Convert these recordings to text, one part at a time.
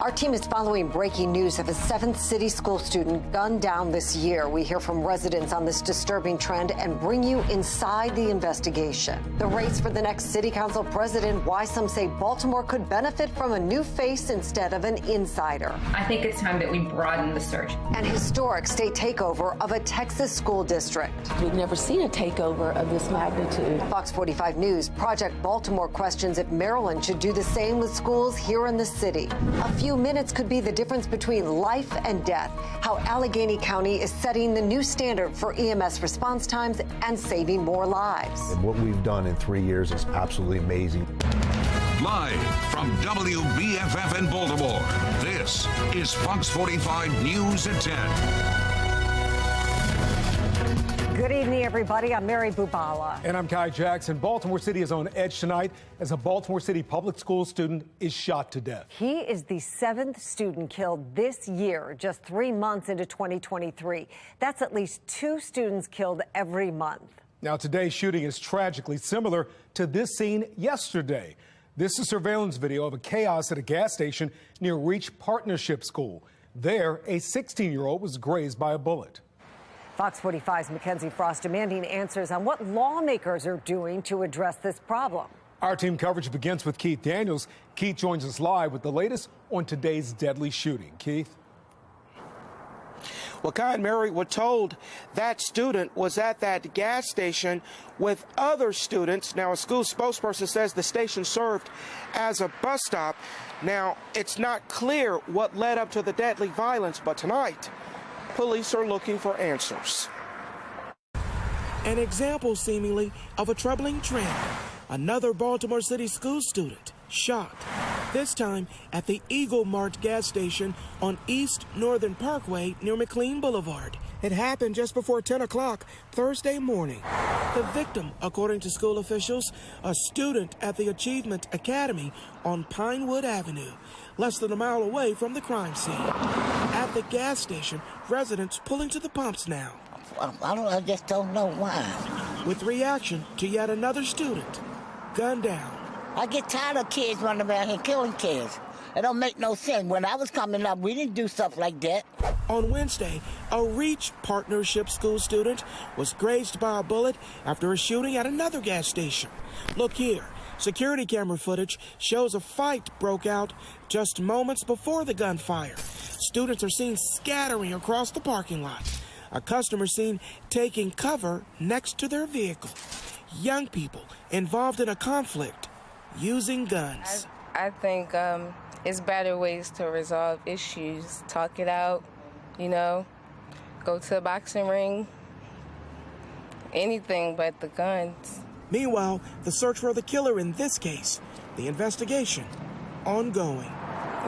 Our team is following breaking news of a 7th City school student gunned down this year. We hear from residents on this disturbing trend and bring you inside the investigation. The race for the next city council president, why some say Baltimore could benefit from a new face instead of an insider. I think it's time that we broaden the search. An historic state takeover of a Texas school district. We've never seen a takeover of this magnitude. Fox 45 News, Project Baltimore questions if Maryland should do the same with schools here in the city. A few minutes could be the difference between life and death. How Allegheny County is setting the new standard for EMS response times and saving more lives. And what we've done in 3 years is absolutely amazing. Live from WBFF in Baltimore, this is Fox 45 News at 10. Good evening, everybody. I'm Mary Bubala. And I'm Kai Jackson. Baltimore City is on edge tonight as a Baltimore City public school student is shot to death. He is the 7th student killed this year, just 3 months into 2023. That's at least 2 students killed every month. Now, today's shooting is tragically similar to this scene yesterday. This is surveillance video of a chaos at a gas station near Reach Partnership School. There, a 16-year-old was grazed by a bullet. Fox 45's Mackenzie Frost demanding answers on what lawmakers are doing to address this problem. Our team coverage begins with Keith Daniels. Keith joins us live with the latest on today's deadly shooting. Keith? Well, Kai and Mary were told that student was at that gas station with other students. Now, a school spokesperson says the station served as a bus stop. Now, it's not clear what led up to the deadly violence, but tonight, police are looking for answers. An example, seemingly, of a troubling trend. Another Baltimore City school student shot, this time at the Eagle Mart gas station on East Northern Parkway near McLean Boulevard. It happened just before 10 o'clock Thursday morning. The victim, according to school officials, a student at the Achievement Academy on Pinewood Avenue, less than a mile away from the crime scene. At the gas station, residents pulling to the pumps now. I just don't know why. With reaction to yet another student gunned down. I get tired of kids running around here killing kids. It don't make no sense. When I was coming up, we didn't do stuff like that. On Wednesday, a Reach Partnership school student was grazed by a bullet after a shooting at another gas station. Look here. Security camera footage shows a fight broke out just moments before the gunfire. Students are seen scattering across the parking lot. A customer seen taking cover next to their vehicle. Young people involved in a conflict using guns. I think it's better ways to resolve issues. Talk it out, go to a boxing ring, anything but the guns. Meanwhile, the search for the killer in this case, the investigation ongoing.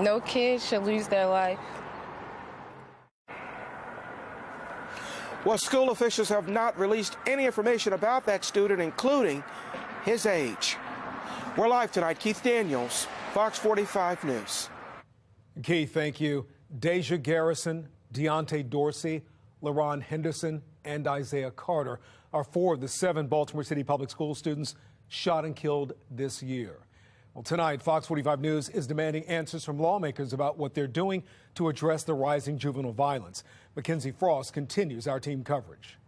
No kid should lose their life. Well, school officials have not released any information about that student, including his age. We're live tonight. Keith Daniels, Fox 45 News. Keith, thank you. Deja Garrison, Deontay Dorsey, LaRon Henderson, and Isaiah Carter are 4 of the 7 Baltimore City public school students shot and killed this year. Well, tonight, Fox 45 News is demanding answers from lawmakers about what they're doing to address the rising juvenile violence. Mackenzie Frost continues our team coverage.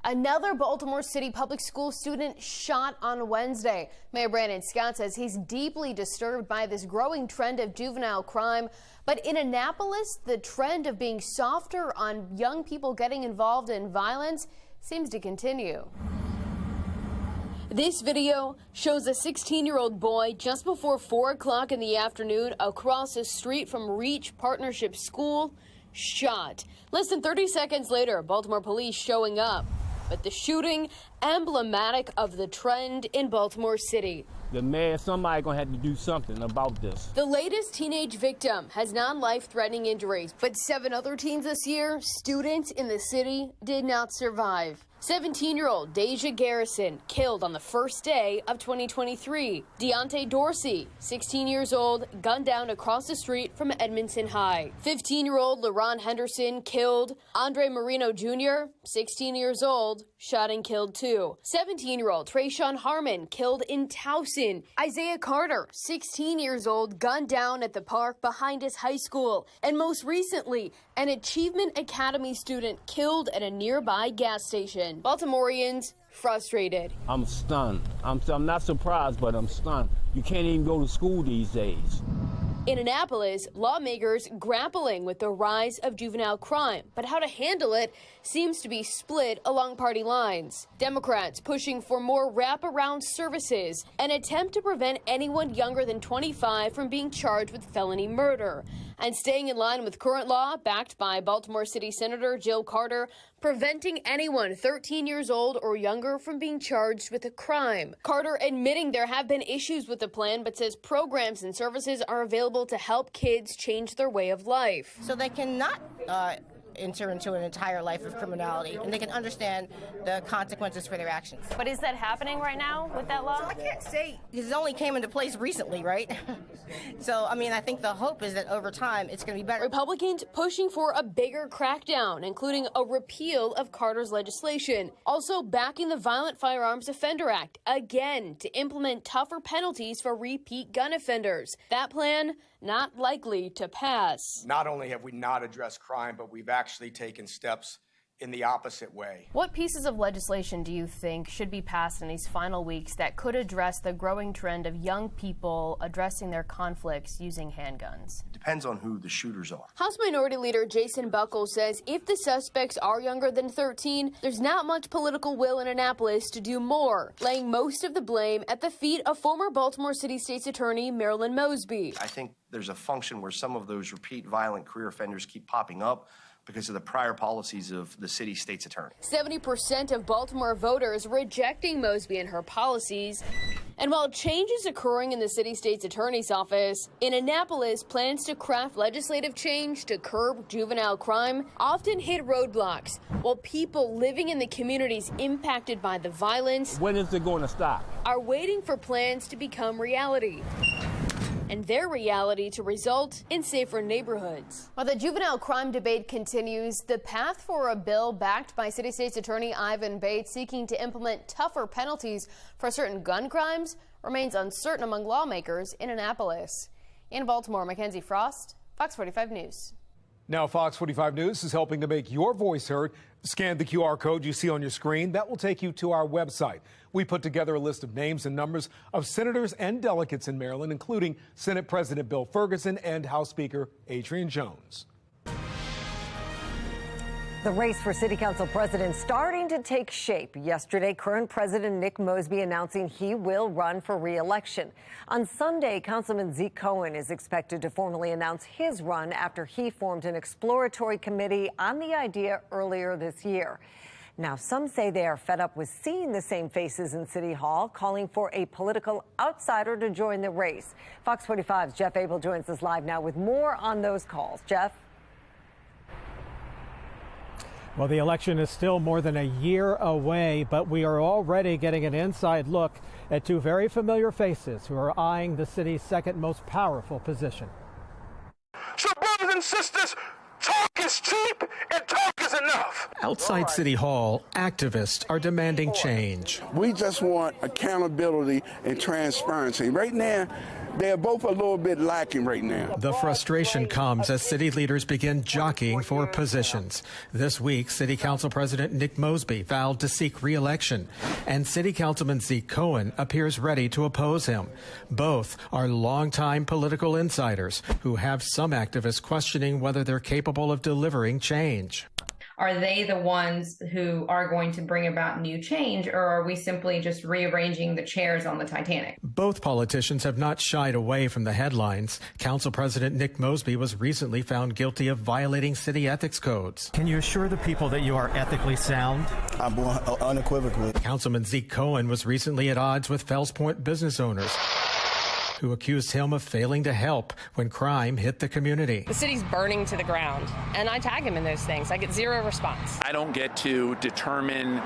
Another Baltimore City public school student shot on Wednesday. Mayor Brandon Scott says he's deeply disturbed by this growing trend of juvenile crime. But in Annapolis, the trend of being softer on young people getting involved in violence seems to continue. This video shows a 16-year-old boy just before 4 o'clock in the afternoon across the street from Reach Partnership School, shot. Less than 30 seconds later, Baltimore police showing up. But the shooting emblematic of the trend in Baltimore City. The man, somebody gonna have to do something about this. The latest teenage victim has non-life-threatening injuries, but 7 other teens this year, students in the city, did not survive. 17-year-old Deja Garrison killed on the first day of 2023. Deontay Dorsey, 16 years old, gunned down across the street from Edmondson High. 15-year-old LaRon Henderson killed. Andre Marino Jr., 16 years old, shot and killed too. 17-year-old Trayshawn Harmon killed in Towson. Isaiah Carter, 16 years old, gunned down at the park behind his high school. And most recently, an Achievement Academy student killed at a nearby gas station. Baltimoreans frustrated. I'm stunned. I'm not surprised, but I'm stunned. You can't even go to school these days. In Annapolis, lawmakers grappling with the rise of juvenile crime, but how to handle it seems to be split along party lines. Democrats pushing for more wraparound services, an attempt to prevent anyone younger than 25 from being charged with felony murder. And staying in line with current law, backed by Baltimore City Senator Jill Carter, preventing anyone 13 years old or younger from being charged with a crime. Carter admitting there have been issues with the plan, but says programs and services are available to help kids change their way of life. So they cannot enter into an entire life of criminality, and they can understand the consequences for their actions. But is that happening right now with that law? So I can't say. It only came into place recently, right? So, I mean, I think the hope is that over time it's going to be better. Republicans pushing for a bigger crackdown, including a repeal of Carter's legislation. Also backing the Violent Firearms Offender Act, again, to implement tougher penalties for repeat gun offenders. That plan not likely to pass. Not only have we not addressed crime, but we've actually taken steps in the opposite way. What pieces of legislation do you think should be passed in these final weeks that could address the growing trend of young people addressing their conflicts using handguns? Depends on who the shooters are. House Minority Leader Jason Buckles says if the suspects are younger than 13, there's not much political will in Annapolis to do more, laying most of the blame at the feet of former Baltimore City State's Attorney Marilyn Mosby. I think there's a function where some of those repeat violent career offenders keep popping up because of the prior policies of the city state's attorney. 70% of Baltimore voters rejecting Mosby and her policies. And while change is occurring in the city state's attorney's office, in Annapolis, plans to craft legislative change to curb juvenile crime often hit roadblocks, while people living in the communities impacted by the violence, when is it going to stop, are waiting for plans to become reality. And their reality to result in safer neighborhoods. While the juvenile crime debate continues, the path for a bill backed by City State's Attorney Ivan Bates seeking to implement tougher penalties for certain gun crimes remains uncertain among lawmakers in Annapolis. In Baltimore, Mackenzie Frost, Fox 45 News. Now, Fox 45 News is helping to make your voice heard. Scan the QR code you see on your screen. That will take you to our website. We put together a list of names and numbers of senators and delegates in Maryland, including Senate President Bill Ferguson and House Speaker Adrian Jones. The race for city council president starting to take shape. Yesterday, current President Nick Mosby announcing he will run for re-election. On Sunday, Councilman Zeke Cohen is expected to formally announce his run after he formed an exploratory committee on the idea earlier this year. Now, some say they are fed up with seeing the same faces in City Hall, calling for a political outsider to join the race. Fox 45's Jeff Abel joins us live now with more on those calls. Jeff? Well, the election is still more than a year away, but we are already getting an inside look at two very familiar faces who are eyeing the city's second most powerful position. So, brothers and sisters, talk is cheap and talk is enough. Outside City Hall, activists are demanding change. We just want accountability and transparency. Right now, they're both a little bit lacking right now. The frustration comes as city leaders begin jockeying for positions. This week, City Council President Nick Mosby vowed to seek re-election, and City Councilman Zeke Cohen appears ready to oppose him. Both are longtime political insiders who have some activists questioning whether they're capable of delivering change. Are they the ones who are going to bring about new change, or are we simply just rearranging the chairs on the Titanic? Both politicians have not shied away from the headlines. Council President Nick Mosby was recently found guilty of violating city ethics codes. Can you assure the people that you are ethically sound? I'm unequivocally. Councilman Zeke Cohen was recently at odds with Fells Point business owners who accused him of failing to help when crime hit the community. The city's burning to the ground, and I tag him in those things. I get zero response. I don't get to determine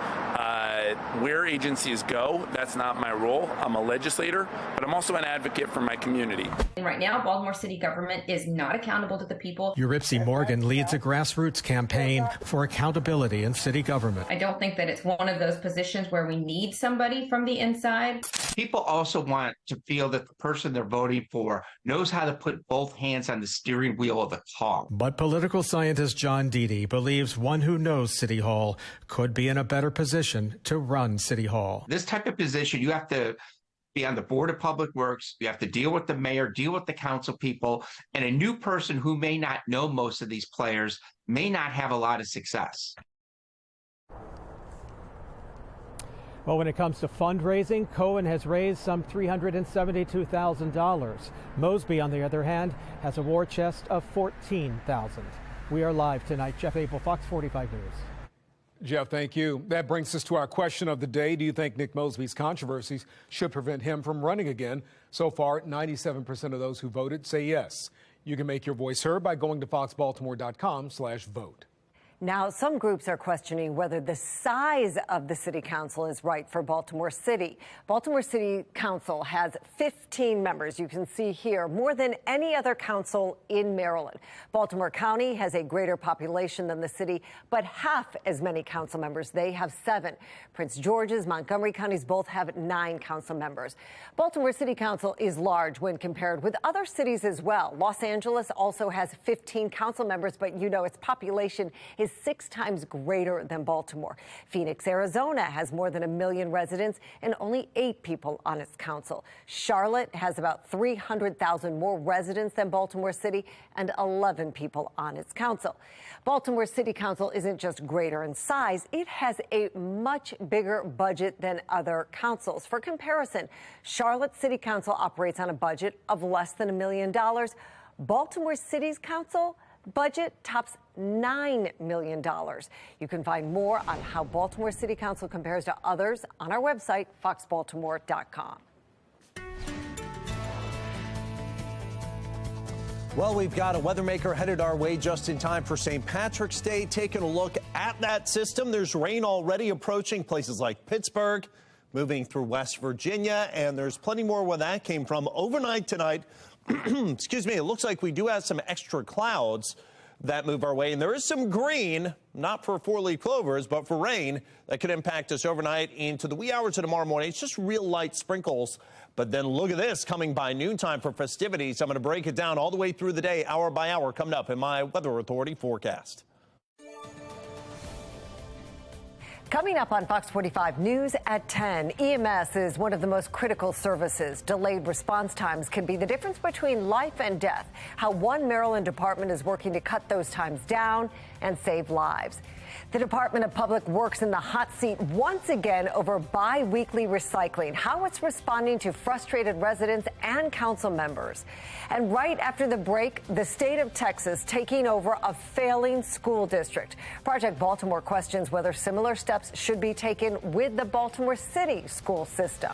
where agencies go. That's not my role. I'm a legislator, but I'm also an advocate for my community. And right now, Baltimore city government is not accountable to the people. Eurypsy Morgan leads a grassroots campaign for accountability in city government. I don't think that it's one of those positions where we need somebody from the inside. People also want to feel that the person they're voting for knows how to put both hands on the steering wheel of the car. But political scientist John Deedy believes one who knows City Hall could be in a better position to run City Hall. This type of position, you have to be on the Board of Public Works, you have to deal with the mayor, deal with the council people, and a new person who may not know most of these players may not have a lot of success. Well, when it comes to fundraising, Cohen has raised some $372,000. Mosby, on the other hand, has a war chest of $14,000. We are live tonight. Jeff Abel, Fox 45 News. Jeff, thank you. That brings us to our question of the day. Do you think Nick Mosby's controversies should prevent him from running again? So far, 97% of those who voted say yes. You can make your voice heard by going to foxbaltimore.com/vote. Now, some groups are questioning whether the size of the city council is right for Baltimore City. Baltimore City Council has 15 members. You can see here more than any other council in Maryland. Baltimore County has a greater population than the city, but half as many council members. They have 7. Prince George's, Montgomery counties both have 9 council members. Baltimore City Council is large when compared with other cities as well. Los Angeles also has 15 council members, but you know its population is 6 times greater than Baltimore. Phoenix, Arizona has more than 1 million residents and only 8 people on its council. Charlotte has about 300,000 more residents than Baltimore City and 11 people on its council. Baltimore City Council isn't just greater in size, it has a much bigger budget than other councils. For comparison, Charlotte City Council operates on a budget of less than $1 million. Baltimore City's council budget tops $9 million. You can find more on how Baltimore City Council compares to others on our website, foxbaltimore.com. Well, we've got a weather maker headed our way just in time for St. Patrick's Day. Taking a look at that system, there's rain already approaching places like Pittsburgh, moving through West Virginia, and there's plenty more where that came from. Overnight tonight, excuse me, it looks like we do have some extra clouds that move our way, and there is some green, not for 4-leaf clovers, but for rain that could impact us overnight into the wee hours of tomorrow morning. It's just real light sprinkles, but then look at this coming by noontime for festivities. I'm going to break it down all the way through the day, hour by hour, coming up in my Weather Authority forecast. Coming up on Fox 45 News at 10, EMS is one of the most critical services. Delayed response times can be the difference between life and death. How one Maryland department is working to cut those times down and save lives. The Department of Public Works in the hot seat once again over bi-weekly recycling, how it's responding to frustrated residents and council members. And right after the break, the state of Texas taking over a failing school district. Project Baltimore questions whether similar steps should be taken with the Baltimore City school system.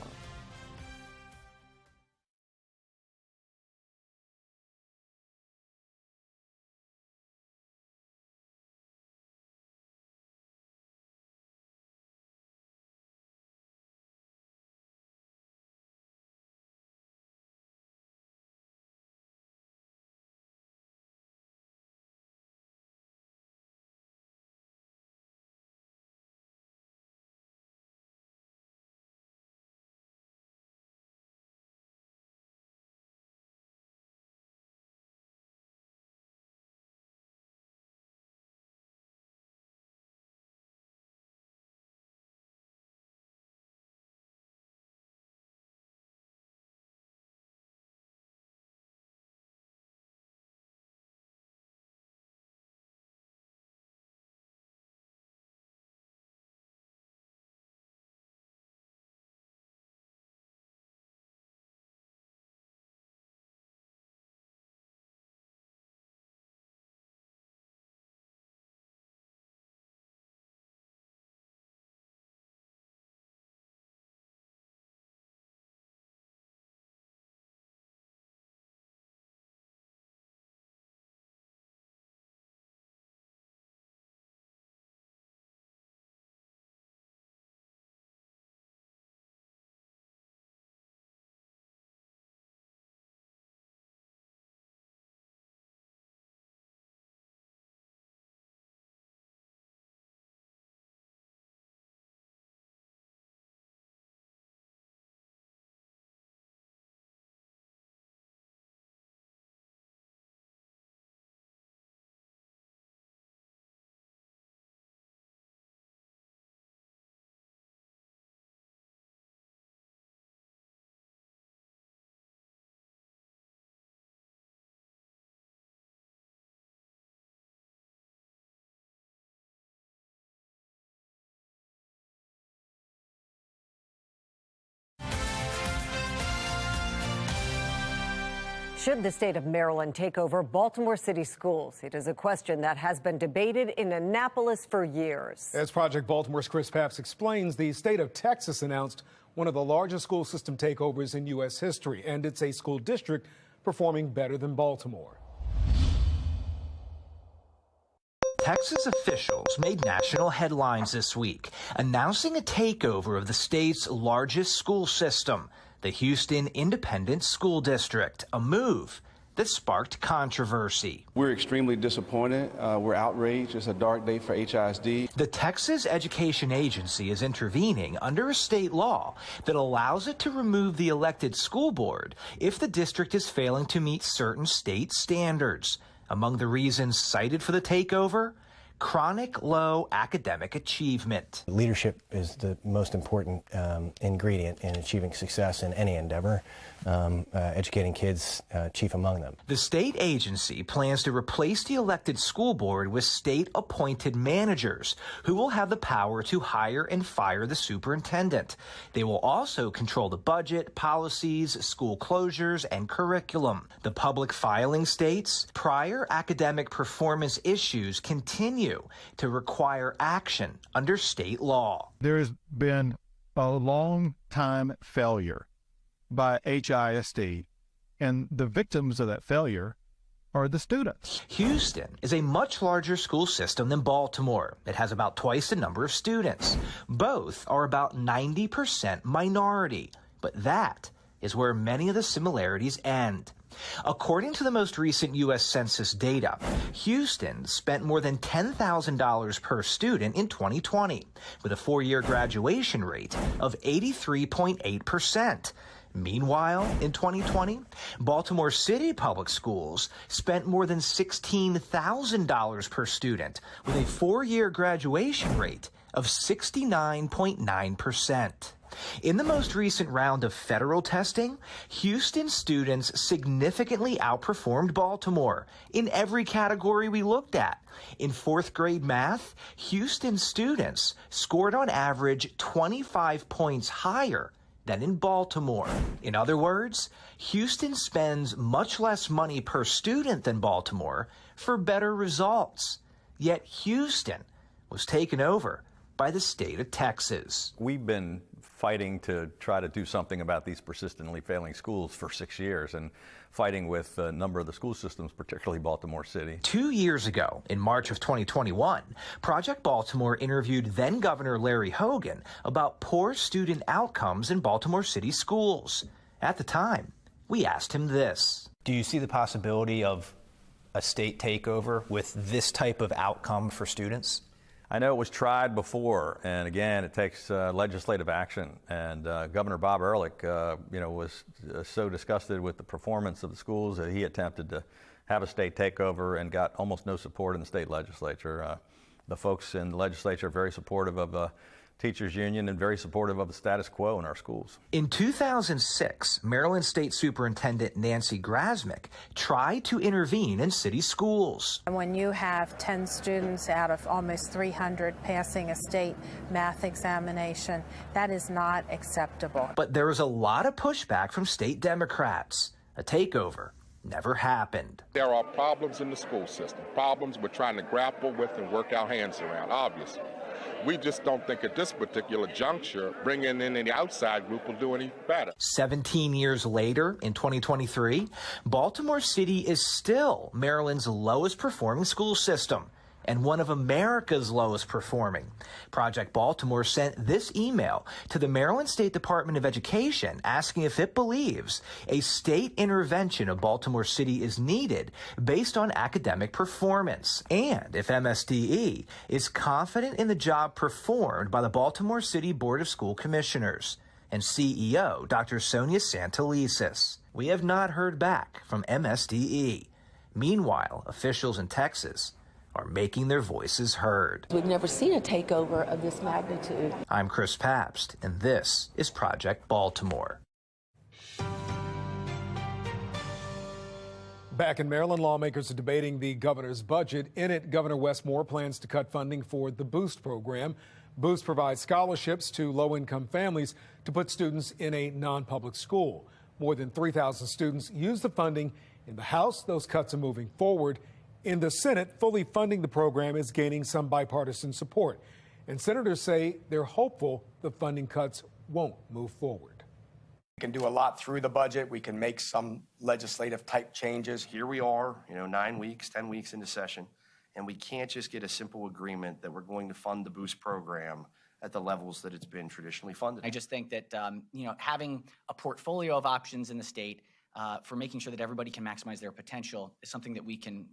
Should the state of Maryland take over Baltimore City schools? It is a question that has been debated in Annapolis for years. As Project Baltimore's Chris Papps explains, the state of Texas announced one of the largest school system takeovers in U.S. history, and it's a school district performing better than Baltimore. Texas officials made national headlines this week, announcing a takeover of the state's largest school system, the Houston Independent School District, a move that sparked controversy. We're extremely disappointed. We're outraged. It's a dark day for HISD. The Texas Education Agency is intervening under a state law that allows it to remove the elected school board if the district is failing to meet certain state standards. Among the reasons cited for the takeover, chronic low academic achievement. Leadership is the most important ingredient in achieving success in any endeavor. Educating kids, chief among them. The state agency plans to replace the elected school board with state-appointed managers who will have the power to hire and fire the superintendent. They will also control the budget, policies, school closures, and curriculum. The public filing states prior academic performance issues continue to require action under state law. There has been a long time failure by HISD, and the victims of that failure are the students. Houston is a much larger school system than Baltimore. It has about twice the number of students. Both are about 90% minority, but that is where many of the similarities end. According to the most recent U.S. Census data, Houston spent more than $10,000 per student in 2020, with a four-year graduation rate of 83.8%. Meanwhile, in 2020, Baltimore City Public Schools spent more than $16,000 per student, with a four-year graduation rate of 69.9%. In the most recent round of federal testing, Houston students significantly outperformed Baltimore in every category we looked at. In fourth grade math, Houston students scored on average 25 points higher than in Baltimore. In other words, Houston spends much less money per student than Baltimore for better results. Yet Houston was taken over by the state of Texas. We've been fighting to try to do something about these persistently failing schools for 6 years, and fighting with a number of the school systems, particularly Baltimore City. 2 years ago, in March of 2021, Project Baltimore interviewed then Governor Larry Hogan about poor student outcomes in Baltimore City schools. At the time, we asked him this. Do you see the possibility of a state takeover with this type of outcome for students? I know it was tried before, and again, it takes legislative action. And Governor Bob Ehrlich, was so disgusted with the performance of the schools that he attempted to have a state takeover and got almost no support in the state legislature. The folks in the legislature are very supportive of the teachers union and very supportive of the status quo in our schools. In 2006, Maryland State Superintendent Nancy Grasmick tried to intervene in city schools. When you have 10 students out of almost 300 passing a state math examination, that is not acceptable. But there was a lot of pushback from state Democrats. A takeover never happened. There are problems in the school system, problems we're trying to grapple with and work our hands around, obviously. We just don't think at this particular juncture, bringing in any outside group will do any better. 17 years later, in 2023, Baltimore City is still Maryland's lowest performing school system and one of America's lowest performing. Project Baltimore sent this email to the Maryland State Department of Education asking if it believes a state intervention of Baltimore City is needed based on academic performance, and if MSDE is confident in the job performed by the Baltimore City Board of School Commissioners and CEO Dr. Sonia Santelises. We have not heard back from MSDE. Meanwhile, officials in Texas are making their voices heard. We've never seen a takeover of this magnitude. I'm Chris Papps, and this is Project Baltimore. Back in Maryland, lawmakers are debating the governor's budget. In it, Governor Wes Moore plans to cut funding for the Boost program. Boost provides scholarships to low-income families to put students in a non-public school. More than 3,000 students use the funding In the House, those cuts are moving forward. In the Senate, fully funding the program is gaining some bipartisan support. And senators say they're hopeful the funding cuts won't move forward. We can do a lot through the budget. We can make some legislative type changes. Here we are, 9 weeks, 10 weeks into session, and we can't just get a simple agreement that we're going to fund the Boost program at the levels that it's been traditionally funded. I just think that, having a portfolio of options in the state for making sure that everybody can maximize their potential is something that we can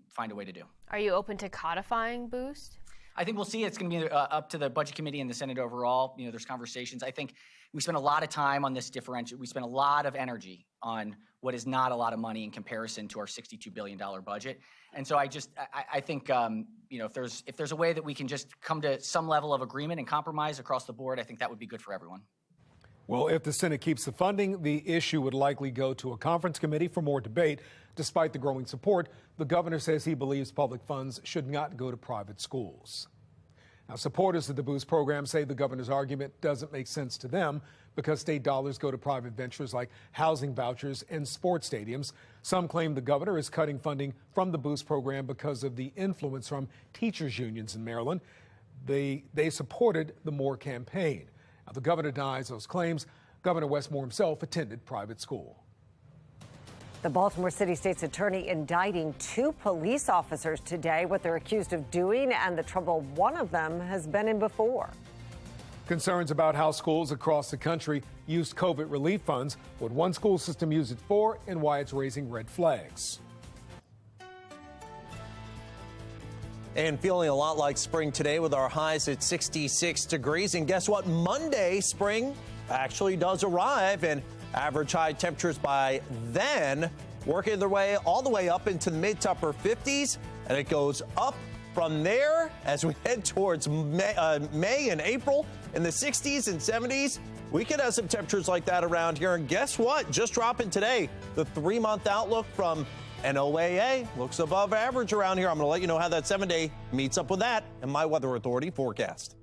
find a way to do. Are you open to codifying Boost? I think we'll see. It's going to be up to the Budget Committee and the Senate overall. There's conversations. I think we spent a lot of time on this differential. We spent a lot of energy on what is not a lot of money in comparison to our $62 billion budget. And so I think, if there's a way that we can just come to some level of agreement and compromise across the board, I think that would be good for everyone. Well, if the Senate keeps the funding, the issue would likely go to a conference committee for more debate. Despite the growing support, the governor says he believes public funds should not go to private schools. Now, supporters of the Boost program say the governor's argument doesn't make sense to them because state dollars go to private ventures like housing vouchers and sports stadiums. Some claim the governor is cutting funding from the Boost program because of the influence from teachers' unions in Maryland. They supported the Moore campaign. Now, the governor denies those claims. Governor Wes Moore himself attended private school. The Baltimore City State's attorney indicting 2 police officers today, what they're accused of doing and the trouble one of them has been in before. Concerns about how schools across the country used COVID relief funds, what one school system used it for, and why it's raising red flags. And feeling a lot like spring today with our highs at 66 degrees. And guess what? Monday, spring actually does arrive, and average high temperatures by then working their way all the way up into the mid to upper 50s. And it goes up from there as we head towards May and April in the 60s and 70s. We could have some temperatures like that around here. And guess what? Just dropping today, the 3-month outlook from NOAA looks above average around here. I'm going to let you know how that 7-day meets up with that in my Weather Authority forecast.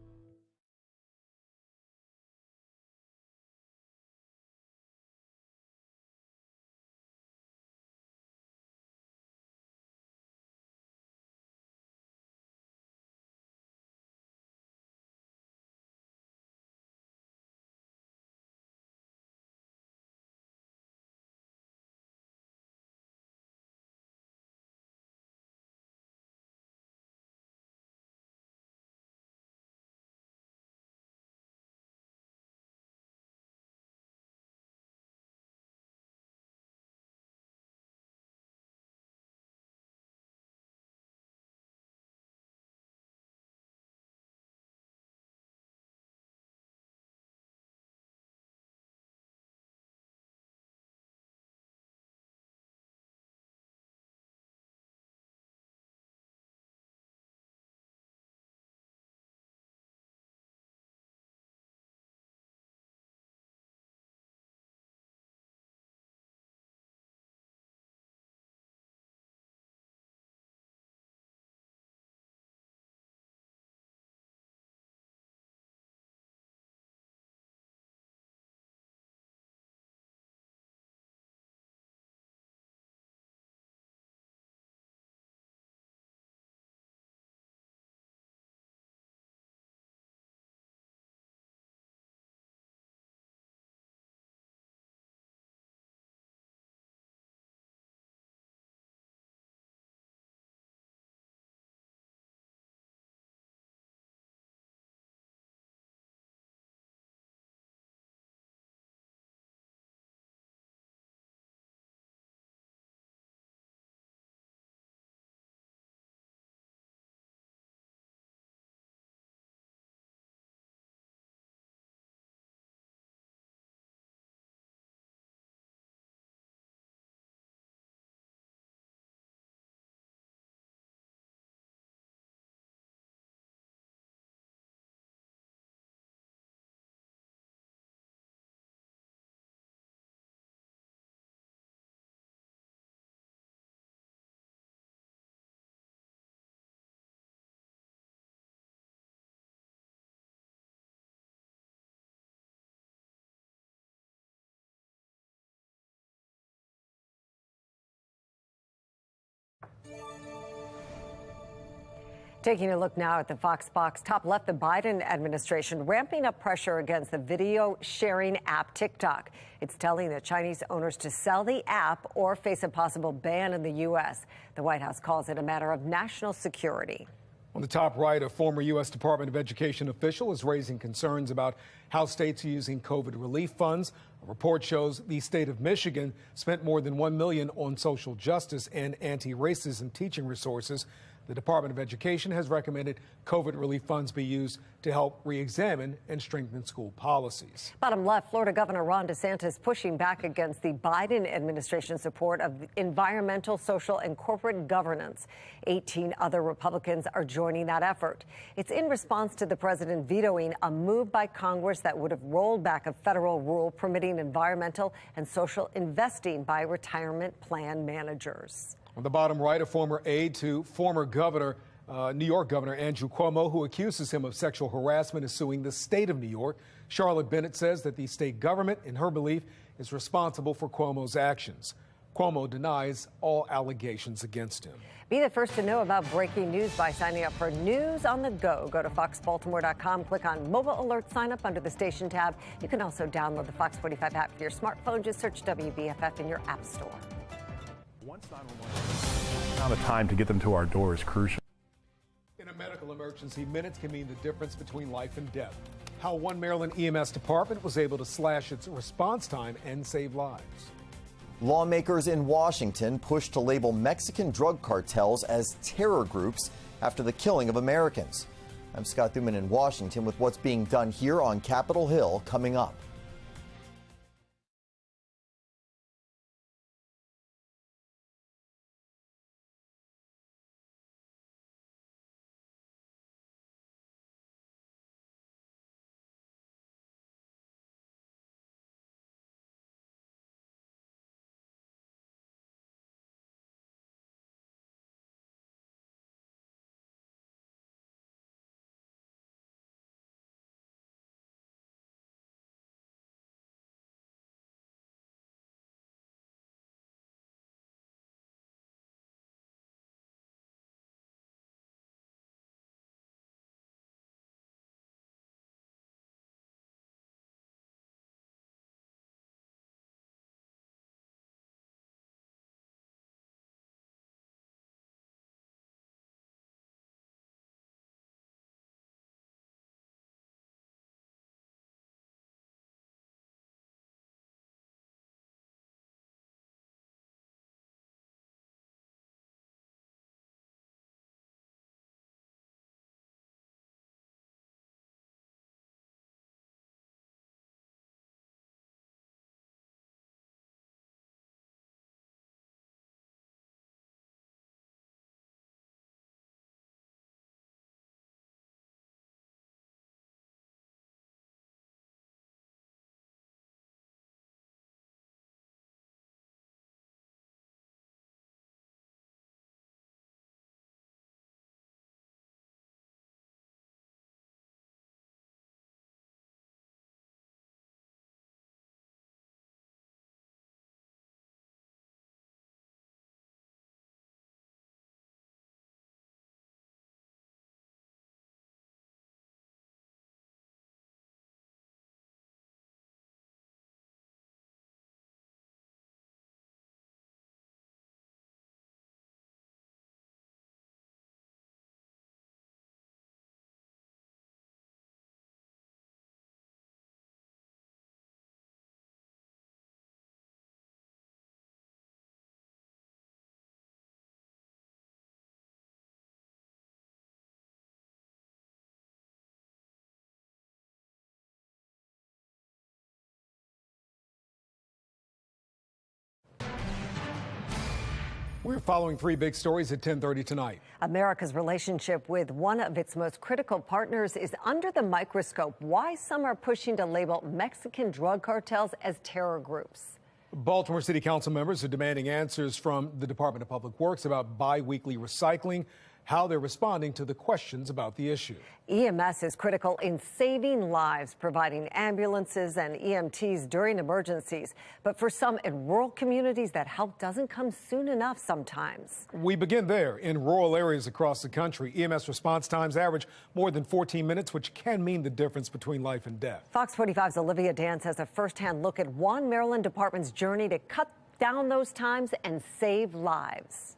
Taking a look now at the Fox Box, top left, the Biden administration ramping up pressure against the video sharing app TikTok. It's telling the Chinese owners to sell the app or face a possible ban in the U.S. The White House calls it a matter of national security. On the top right, a former U.S. Department of Education official is raising concerns about how states are using COVID relief funds. A report shows the state of Michigan spent more than $1 million on social justice and anti-racism teaching resources. The Department of Education has recommended COVID relief funds be used to help re-examine and strengthen school policies. Bottom left, Florida Governor Ron DeSantis pushing back against the Biden administration's support of environmental, social, and corporate governance. 18 other Republicans are joining that effort. It's in response to the president vetoing a move by Congress that would have rolled back a federal rule permitting environmental and social investing by retirement plan managers. On the bottom right, a former aide to former governor, New York Governor Andrew Cuomo, who accuses him of sexual harassment, is suing the state of New York. Charlotte Bennett says that the state government, in her belief, is responsible for Cuomo's actions. Cuomo denies all allegations against him. Be the first to know about breaking news by signing up for News on the Go. Go to foxbaltimore.com, click on Mobile Alert Sign Up under the Station tab. You can also download the Fox 45 app for your smartphone. Just search WBFF in your app store. Now the time to get them to our door is crucial. In a medical emergency, minutes can mean the difference between life and death. How one Maryland EMS department was able to slash its response time and save lives. Lawmakers in Washington pushed to label Mexican drug cartels as terror groups after the killing of Americans. I'm Scott Thuman in Washington with what's being done here on Capitol Hill coming up. We're following three big stories at 10:30 tonight. America's relationship with one of its most critical partners is under the microscope. Why some are pushing to label Mexican drug cartels as terror groups. Baltimore City Council members are demanding answers from the Department of Public Works about bi-weekly recycling. how they're responding to the questions about the issue. EMS is critical in saving lives, providing ambulances and EMTs during emergencies. But for some in rural communities, that help doesn't come soon enough sometimes. We begin there. In rural areas across the country, EMS response times average more than 14 minutes, which can mean the difference between life and death. Fox 45's Olivia Dance has a firsthand look at one Maryland department's journey to cut down those times and save lives.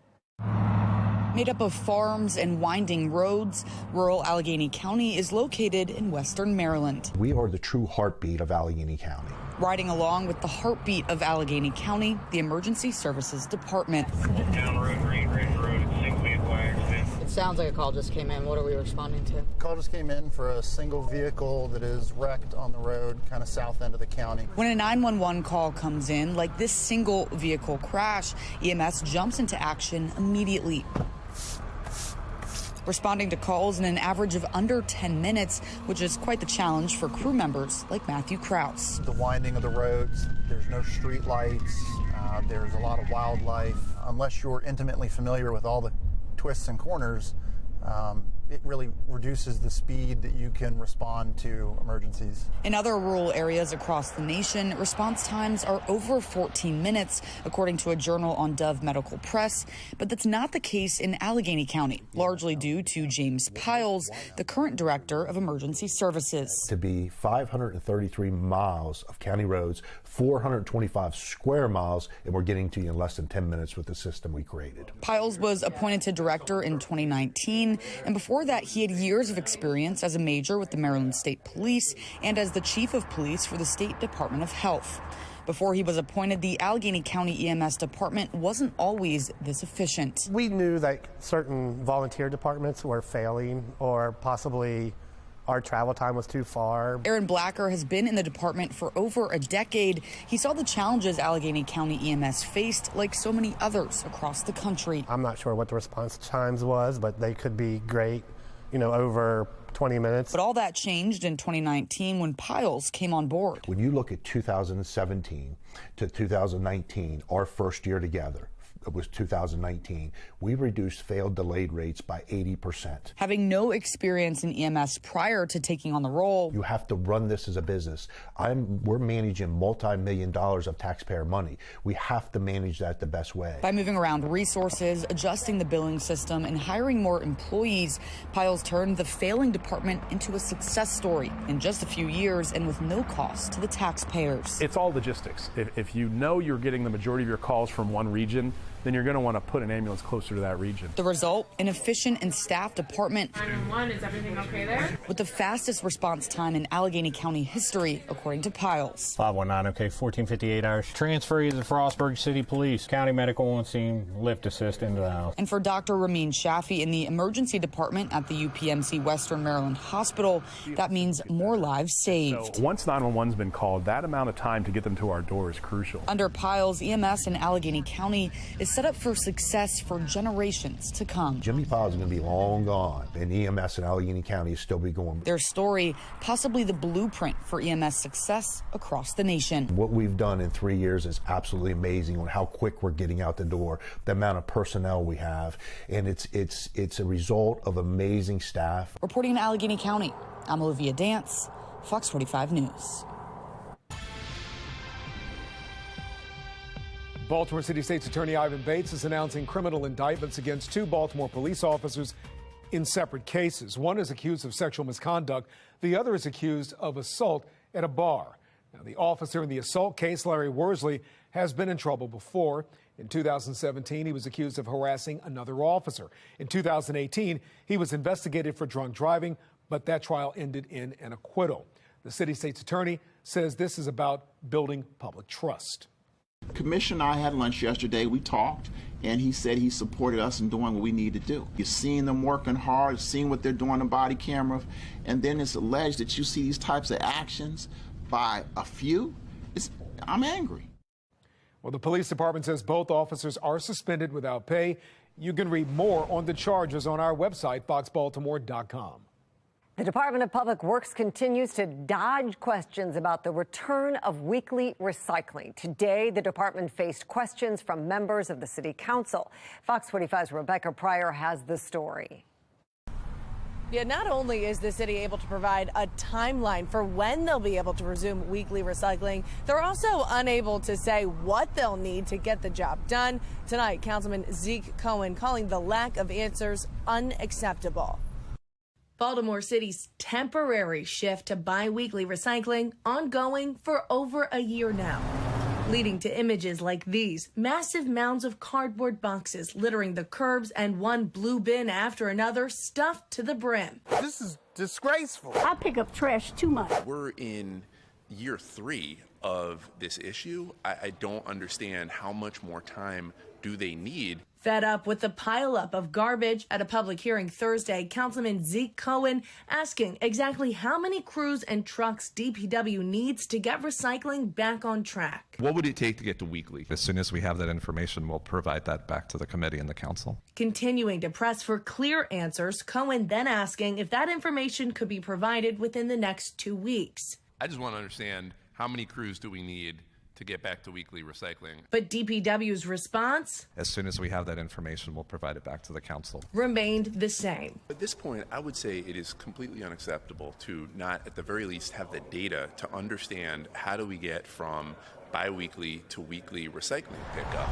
Made up of farms and winding roads, rural Allegheny County is located in western Maryland. We are the true heartbeat of Allegheny County. Riding along with the heartbeat of Allegheny County, the Emergency Services Department. Down Road, Green Ridge Road, single vehicle accident. It sounds like a call just came in. What are we responding to? Call just came in for a single vehicle that is wrecked on the road, kind of south end of the county. When a 911 call comes in, like this single vehicle crash, EMS jumps into action immediately, responding to calls in an average of under 10 minutes, which is quite the challenge for crew members like Matthew Krause. The winding of the roads, there's no street lights, there's a lot of wildlife. Unless you're intimately familiar with all the twists and corners, it really reduces the speed that you can respond to emergencies. In other rural areas across the nation, response times are over 14 minutes, according to a journal on Dove Medical Press. But that's not the case in Allegheny County, largely due to James Piles, the current director of emergency services. To be 533 miles of county roads, 425 square miles, and we're getting to you in less than 10 minutes with the system we created. Piles was appointed to director in 2019, and before that, he had years of experience as a major with the Maryland State Police and as the chief of police for the State Department of Health. Before he was appointed, the Allegheny County EMS department wasn't always this efficient. We knew that certain volunteer departments were failing, or possibly our travel time was too far. Aaron Blacker has been in the department for over a decade. He saw the challenges Allegheny County EMS faced, like so many others across the country. I'm not sure what the response times was, but they could be great, over 20 minutes. But all that changed in 2019 when Piles came on board. When you look at 2017 to 2019, our first year together, it was 2019, we reduced failed delayed rates by 80%. Having no experience in EMS prior to taking on the role, you have to run this as a business. We're managing multi-million dollars of taxpayer money. We have to manage that the best way. By moving around resources, adjusting the billing system, and hiring more employees, Piles turned the failing department into a success story in just a few years and with no cost to the taxpayers. It's all logistics. If you know you're getting the majority of your calls from one region, then you're going to want to put an ambulance closer to that region. The result, an efficient and staffed department 911, is everything okay there? with the fastest response time in Allegheny County history, according to Piles. 519, okay, 1458 hours. Transfer you to the Frostburg City Police, County Medical on scene, lift assist into the house. And for Dr. Ramin Shafi in the emergency department at the UPMC Western Maryland Hospital, that means more lives saved. So once 911's been called, that amount of time to get them to our door is crucial. Under Piles, EMS in Allegheny County is set up for success for generations to come. Jimmy Piles is going to be long gone, and EMS in Allegheny County is still be going. Their story, possibly the blueprint for EMS success across the nation. What we've done in 3 years is absolutely amazing on how quick we're getting out the door, the amount of personnel we have, and it's a result of amazing staff. Reporting in Allegheny County, I'm Olivia Dance, Fox 45 News. Baltimore City State's Attorney Ivan Bates is announcing criminal indictments against 2 Baltimore police officers in separate cases. One is accused of sexual misconduct. The other is accused of assault at a bar. Now, the officer in the assault case, Larry Worsley, has been in trouble before. In 2017, he was accused of harassing another officer. In 2018, he was investigated for drunk driving, but that trial ended in an acquittal. The city state's attorney says this is about building public trust. Commissioner and I had lunch yesterday. We talked, and he said he supported us in doing what we need to do. You're seeing them working hard, seeing what they're doing on body camera, and then it's alleged that you see these types of actions by a few. I'm angry. Well, the police department says both officers are suspended without pay. You can read more on the charges on our website, foxbaltimore.com. The Department of Public Works continues to dodge questions about the return of weekly recycling. Today, the department faced questions from members of the City Council. Fox 45's Rebecca Pryor has the story. Yeah, not only is the city able to provide a timeline for when they'll be able to resume weekly recycling, they're also unable to say what they'll need to get the job done. Tonight, Councilman Zeke Cohen calling the lack of answers unacceptable. Baltimore City's temporary shift to bi-weekly recycling ongoing for over a year now, leading to images like these, massive mounds of cardboard boxes littering the curbs and one blue bin after another stuffed to the brim. This is disgraceful. I pick up trash too much. We're in year 3 of this issue. I don't understand how much more time do they need. Fed up with the pileup of garbage at a public hearing Thursday, Councilman Zeke Cohen asking exactly how many crews and trucks DPW needs to get recycling back on track. What would it take to get to weekly? As soon as we have that information, we'll provide that back to the committee and the council. Continuing to press for clear answers, Cohen then asking if that information could be provided within the next 2 weeks. I just want to understand how many crews do we need to get back to weekly recycling. But DPW's response? As soon as we have that information, we'll provide it back to the council. Remained the same. At this point, I would say it is completely unacceptable to not, at the very least, have the data to understand how do we get from bi-weekly to weekly recycling pickup.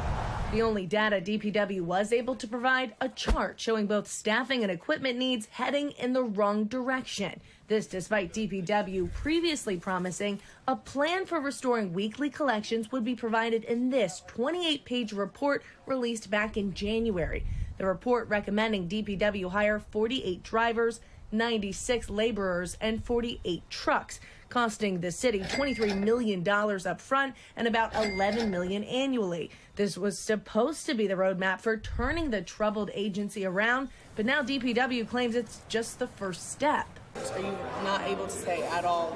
The only data DPW was able to provide, a chart showing both staffing and equipment needs heading in the wrong direction. This despite DPW previously promising a plan for restoring weekly collections would be provided in this 28-page report released back in January. The report recommending DPW hire 48 drivers, 96 laborers, and 48 trucks, costing the city $23 million up front and about $11 million annually. This was supposed to be the roadmap for turning the troubled agency around, but now DPW claims it's just the first step. Are you not able to say at all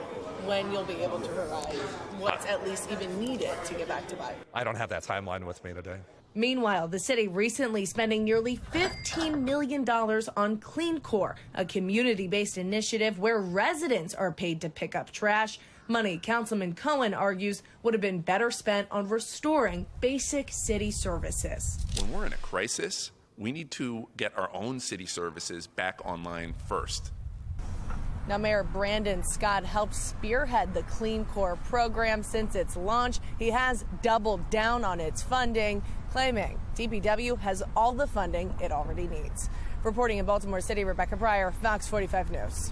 when you'll be able to provide what's at least even needed to get back to buy? I don't have that timeline with me today. Meanwhile, the city recently spending nearly $15 million on Clean Core, a community-based initiative where residents are paid to pick up trash. Money Councilman Cohen argues would have been better spent on restoring basic city services. When we're in a crisis, we need to get our own city services back online first. Now, Mayor Brandon Scott helped spearhead the Clean Core program since its launch. He has doubled down on its funding, claiming DPW has all the funding it already needs. Reporting in Baltimore City, Rebecca Pryor, Fox 45 News.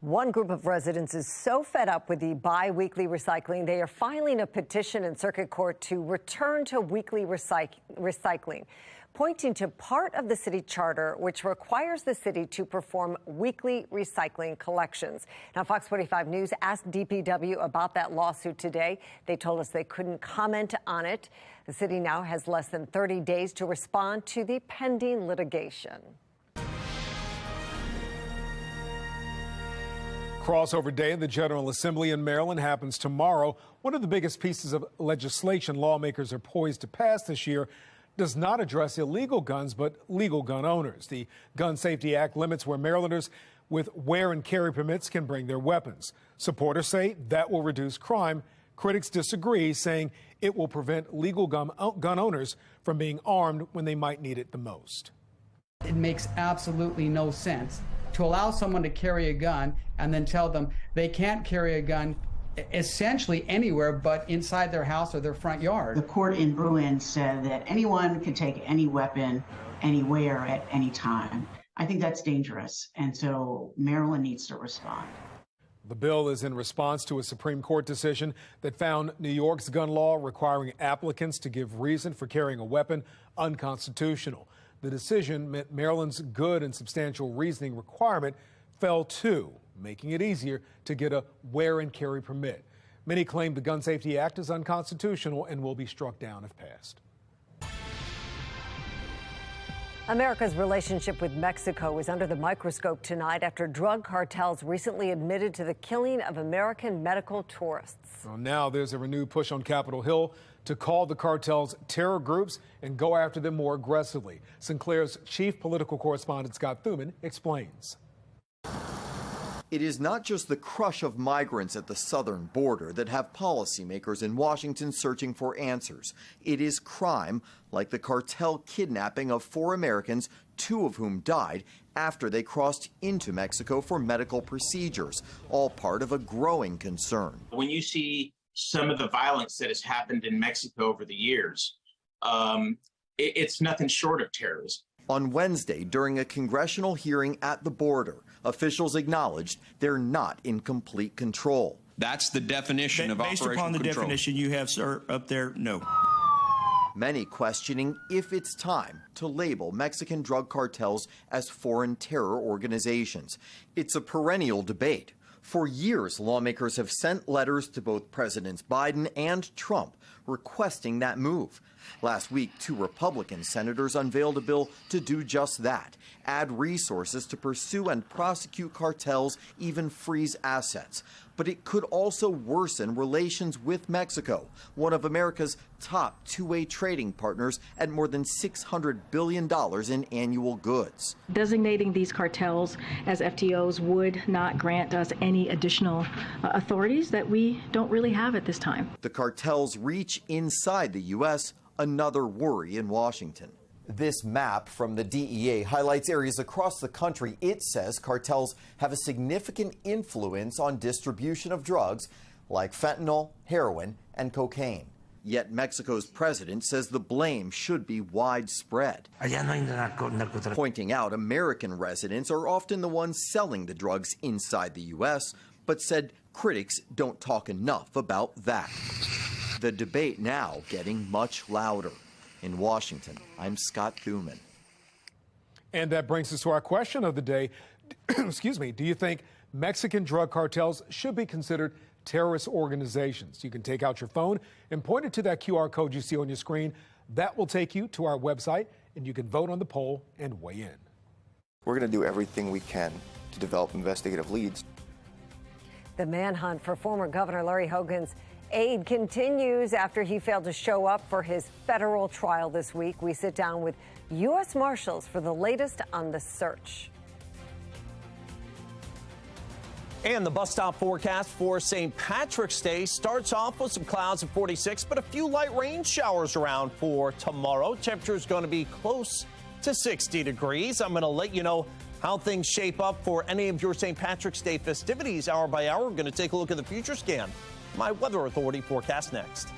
One group of residents is so fed up with the bi-weekly recycling, they are filing a petition in circuit court to return to weekly recycling, pointing to part of the city charter which requires the city to perform weekly recycling collections. Now, Fox 45 News asked DPW about that lawsuit today. They told us they couldn't comment on it. The city now has less than 30 days to respond to the pending litigation. Crossover Day in the General Assembly in Maryland happens tomorrow. One of the biggest pieces of legislation lawmakers are poised to pass this year does not address illegal guns, but legal gun owners. The Gun Safety Act limits where Marylanders with wear and carry permits can bring their weapons. Supporters say that will reduce crime. Critics disagree, saying it will prevent legal gun owners from being armed when they might need it the most. It makes absolutely no sense to allow someone to carry a gun and then tell them they can't carry a gun essentially anywhere but inside their house or their front yard. The court in Bruin said that anyone can take any weapon anywhere at any time. I think that's dangerous, and so Maryland needs to respond. The bill is in response to a Supreme Court decision that found New York's gun law requiring applicants to give reason for carrying a weapon unconstitutional. The decision meant Maryland's good and substantial reasoning requirement fell too, making it easier to get a wear and carry permit. Many claim the Gun Safety Act is unconstitutional and will be struck down if passed. America's relationship with Mexico is under the microscope tonight after drug cartels recently admitted to the killing of American medical tourists. Well, now there's a renewed push on Capitol Hill to call the cartels terror groups and go after them more aggressively. Sinclair's chief political correspondent Scott Thuman explains. It is not just the crush of migrants at the southern border that have policymakers in Washington searching for answers. It is crime, like the cartel kidnapping of 4 Americans, 2 of whom died after they crossed into Mexico for medical procedures, all part of a growing concern. When you see some of the violence that has happened in Mexico over the years, it's nothing short of terrorism. On Wednesday, during a congressional hearing at the border, officials acknowledged they're not in complete control. That's the definition of operational control. Based upon the definition you have, sir, up there, no. Many questioning if it's time to label Mexican drug cartels as foreign terror organizations. It's a perennial debate. For years, lawmakers have sent letters to both Presidents Biden and Trump requesting that move. Last week, 2 Republican senators unveiled a bill to do just that, add resources to pursue and prosecute cartels, even freeze assets. But it could also worsen relations with Mexico, one of America's top two-way trading partners at more than $600 billion in annual goods. Designating these cartels as FTOs would not grant us any additional authorities that we don't really have at this time. The cartels reach inside the U.S., another worry in Washington. This map from the DEA highlights areas across the country it says cartels have a significant influence on distribution of drugs like fentanyl, heroin, and cocaine. Yet Mexico's president says the blame should be widespread, pointing out American residents are often the ones selling the drugs inside the U.S., but said critics don't talk enough about that. The debate now getting much louder. In Washington, I'm Scott Thuman. And that brings us to our question of the day. Excuse me. Do you think Mexican drug cartels should be considered terrorist organizations? You can take out your phone and point it to that QR code you see on your screen. That will take you to our website, and you can vote on the poll and weigh in. We're going to do everything we can to develop investigative leads. The manhunt for former Governor Larry Hogan's aide continues after he failed to show up for his federal trial this week. We sit down with U.S. Marshals for the latest on the search. And the bus stop forecast for St. Patrick's Day starts off with some clouds at 46, but a few light rain showers around for tomorrow. Temperature is going to be close to 60 degrees. I'm going to let you know how things shape up for any of your St. Patrick's Day festivities hour by hour. We're going to take a look at the future scan. My Weather Authority forecast next.